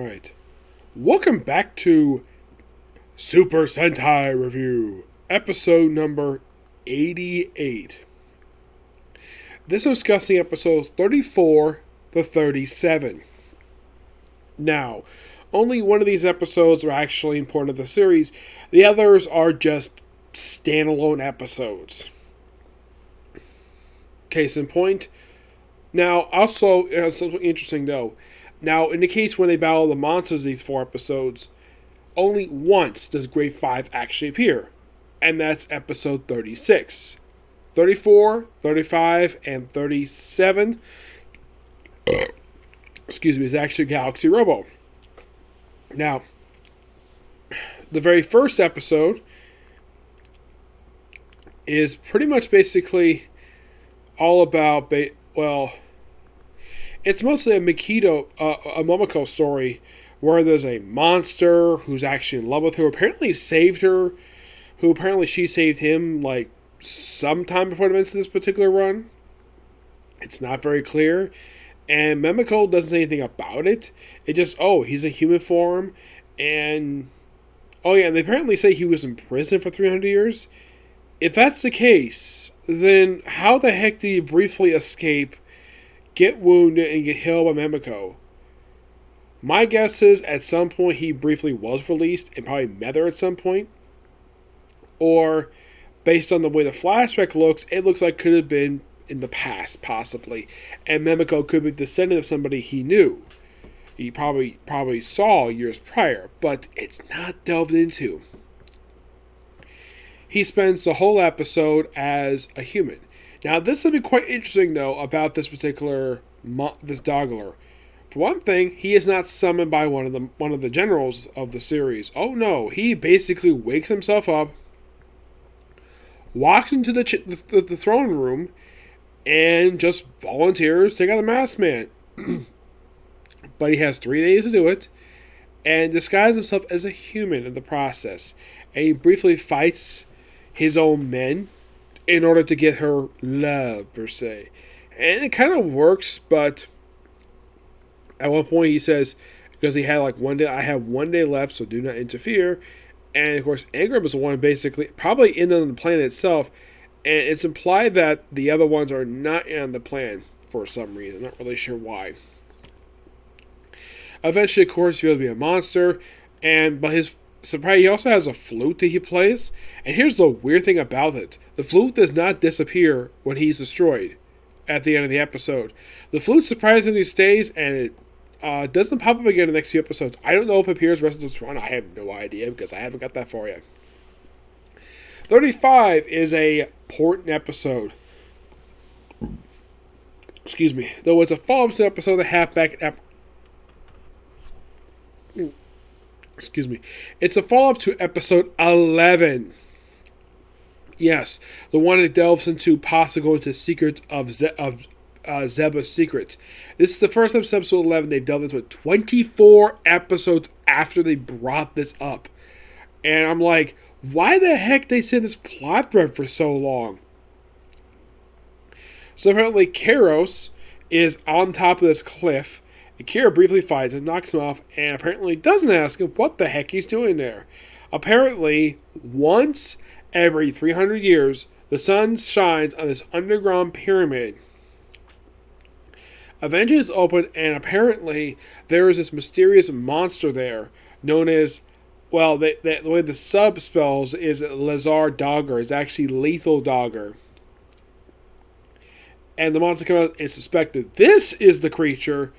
Alright. Welcome back to Super Sentai Review, episode number 88. This is discussing episodes 34 to 37. Now, only one of these episodes are actually important to the series. The others are just standalone episodes. Case in point. Now, also, something interesting though. Now, in the case when they battle the monsters these 4 episodes, only once does Grade 5 actually appear. And that's episode 36. 34, 35, and 37 is actually Galaxy Robo. Now, the very first episode is pretty much basically all about, it's mostly a Momoko story where there's a monster who's actually in love with her, apparently saved her, who apparently she saved him like sometime before the events of this particular run. It's not very clear. And Memiko doesn't say anything about it. It just, he's in human form. And, and they apparently say he was in prison for 300 years. If that's the case, then how the heck did he briefly escape, get wounded, and get healed by Memiko? My guess is at some point he briefly was released and probably met her at some point. Or, based on the way the flashback looks, it looks like it could have been in the past, possibly. And Memiko could be descendant of somebody he knew. He probably saw years prior, but it's not delved into. He spends the whole episode as a human. Now, this will be quite interesting, though, about this particular this Doggler. For one thing, he is not summoned by one of the generals of the series. Oh no, he basically wakes himself up, walks into the throne room, and just volunteers to take out the Maskman. But he has 3 days to do it, and disguises himself as a human in the process. And he briefly fights his own men in order to get her love, per se. And it kind of works, but at one point he says, because he had like 1 day, I have 1 day left, so do not interfere. And of course, Ingram is the one basically, probably in on the planet itself, and it's implied that the other ones are not in on the plan for some reason. Not really sure why. Eventually, of course, he'll be a monster, but his surprise, he also has a flute that he plays. And here's the weird thing about it: the flute does not disappear when he's destroyed at the end of the episode. The flute surprisingly stays, and it doesn't pop up again in the next few episodes. I don't know if it appears the rest of this run. I have no idea because I haven't got that far yet. 35 is a important episode. Excuse me. Though it's a follow-up to the episode that happened back Excuse me. It's a follow-up to episode 11. Yes, the one that delves into possibly going to secrets of Zeba's secrets. This is the first episode 11 they've delved into it. 24 episodes after they brought this up. And I'm like, why the heck they said this plot thread for so long? So apparently Kairos is on top of this cliff. Akira briefly fights him, knocks him off, and apparently doesn't ask him what the heck he's doing there. Apparently, once every 300 years, the sun shines on this underground pyramid. Eventually it's open, and apparently there is this mysterious monster there, known as, the way the sub spells is Lazar Dogger. It's actually Lethal Dogger. And the monster comes out and suspected this is the creature,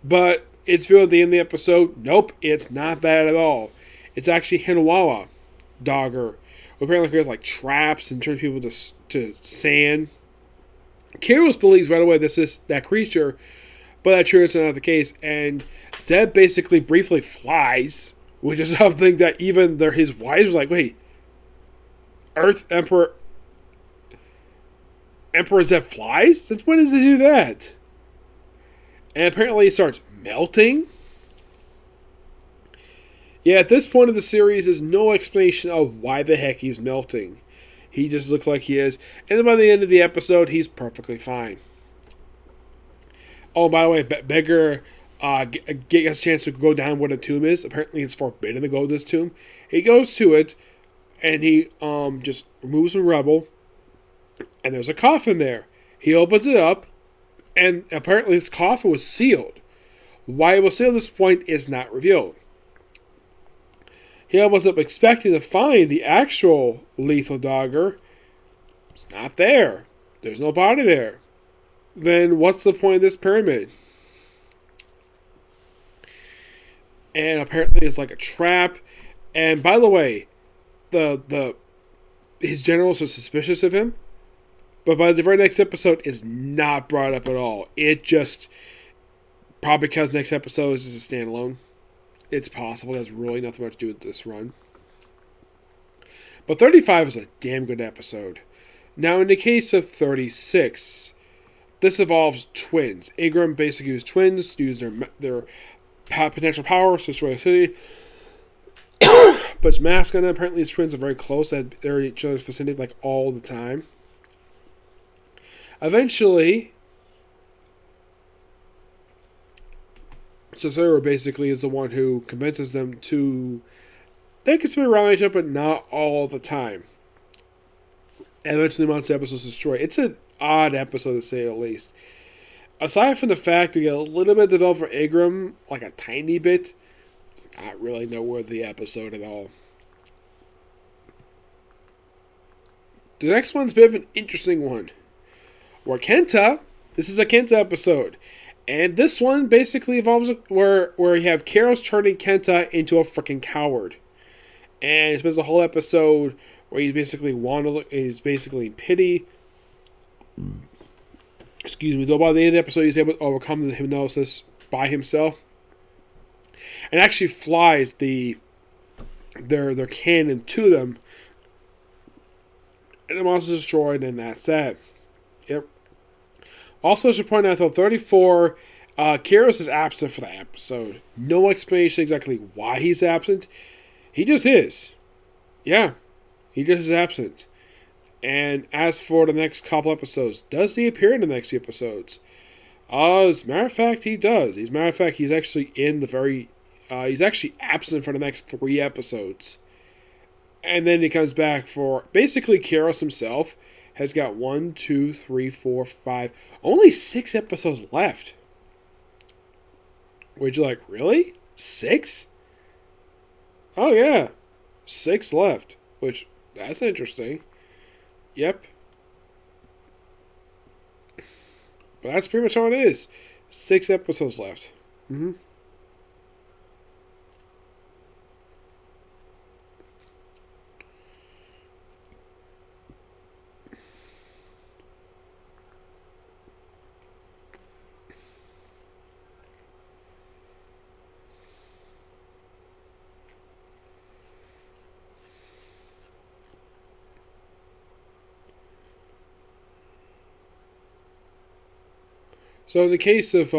but it's revealed at the end of the episode, nope, it's not that at all. It's actually Hinawa Dogger, who apparently creates like traps and turns people to sand. Kairos believes right away this is that creature, but that sure is not the case. And Zeb basically briefly flies, which is something that even his wife was like, wait, Emperor Zeb flies? Since when does he do that? And apparently it starts melting. Yeah, at this point of the series, there's no explanation of why the heck he's melting. He just looks like he is. And then by the end of the episode, he's perfectly fine. Oh, by the way, Beggar gets a chance to go down where the tomb is. Apparently, it's forbidden to go to this tomb. He goes to it, and he just removes some rubble, and there's a coffin there. He opens it up, and apparently this coffin was sealed. Why it was sealed at this point is not revealed. He opens up expecting to find the actual lethal dagger. It's not there. There's no body there. Then what's the point of this pyramid? And apparently it's like a trap. And by the way, his generals are suspicious of him. But by the very next episode is not brought up at all. It just, probably because next episode is just a standalone. It's possible. It has really nothing much to do with this run. But 35 is a damn good episode. Now, in the case of 36, this involves twins. Ingram basically used twins to use their potential powers to destroy a city. But Maskman, apparently his twins are very close. They're in each other's vicinity like all the time. Eventually, Cesaro basically is the one who convinces them to they can spin around each other, but not all the time. And eventually, once the episode is destroyed, it's an odd episode to say the least. Aside from the fact we get a little bit developed for Ingram, like a tiny bit, it's not really noteworthy episode at all. The next one's a bit of an interesting one. Where Kenta, this is a Kenta episode, and this one basically involves where you have Kairos turning Kenta into a freaking coward, and it spends the whole episode where he's basically in pity. Excuse me. Though by the end of the episode, he's able to overcome the hypnosis by himself, and actually flies their cannon to them, and the monster is destroyed, and that's that. Yep. Also, I should point out, though, 34, Kairos is absent for that episode. No explanation exactly why he's absent. He just is. Yeah, he just is absent. And as for the next couple episodes, does he appear in the next few episodes? As a matter of fact, he does. As a matter of fact, he's actually he's actually absent for the next 3 episodes. And then he comes back for, basically, Kairos himself has got 1, 2, 3, 4, 5, only 6 episodes left. Which you're like, really? 6? Oh yeah, 6 left. Which, that's interesting. Yep. But that's pretty much how it is. 6 episodes left. Mm-hmm. So in the case of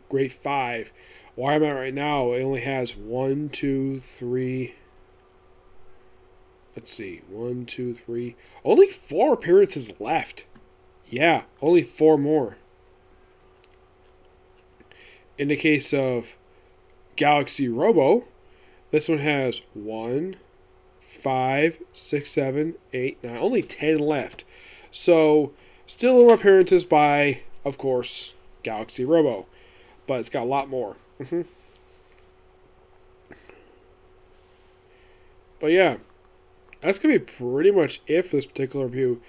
Grade 5, where I'm at right now, it only has 1, 2, 3... Let's see. 1, 2, 3... Only 4 appearances left. Yeah, only 4 more. In the case of Galaxy Robo, this one has 1, 5, 6, 7, 8, 9. Only 10 left. So, still more appearances by, of course, Galaxy Robo, but it's got a lot more. But yeah, that's gonna be pretty much it for this particular review.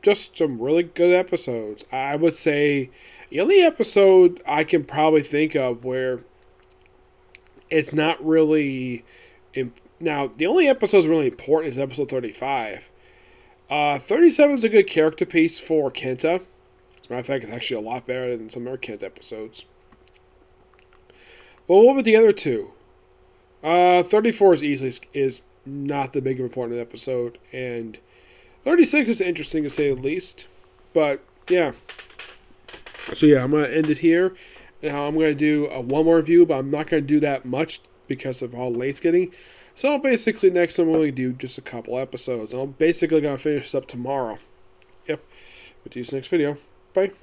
Just some really good episodes. I would say the only episode I can probably think of where it's not really now the only episode really important is episode 35. 37 is a good character piece for Kenta. As a matter of fact, it's actually a lot better than some other Kent episodes. But what about the other 2? 34 is not the big of important episode, and 36 is interesting to say the least. But yeah, so yeah, I'm gonna end it here. Now I'm gonna do one more review, but I'm not gonna do that much because of how late it's getting. So basically, next I'm going to do just a couple episodes. I'm basically gonna finish this up tomorrow. Yep. But see you next video. Bye.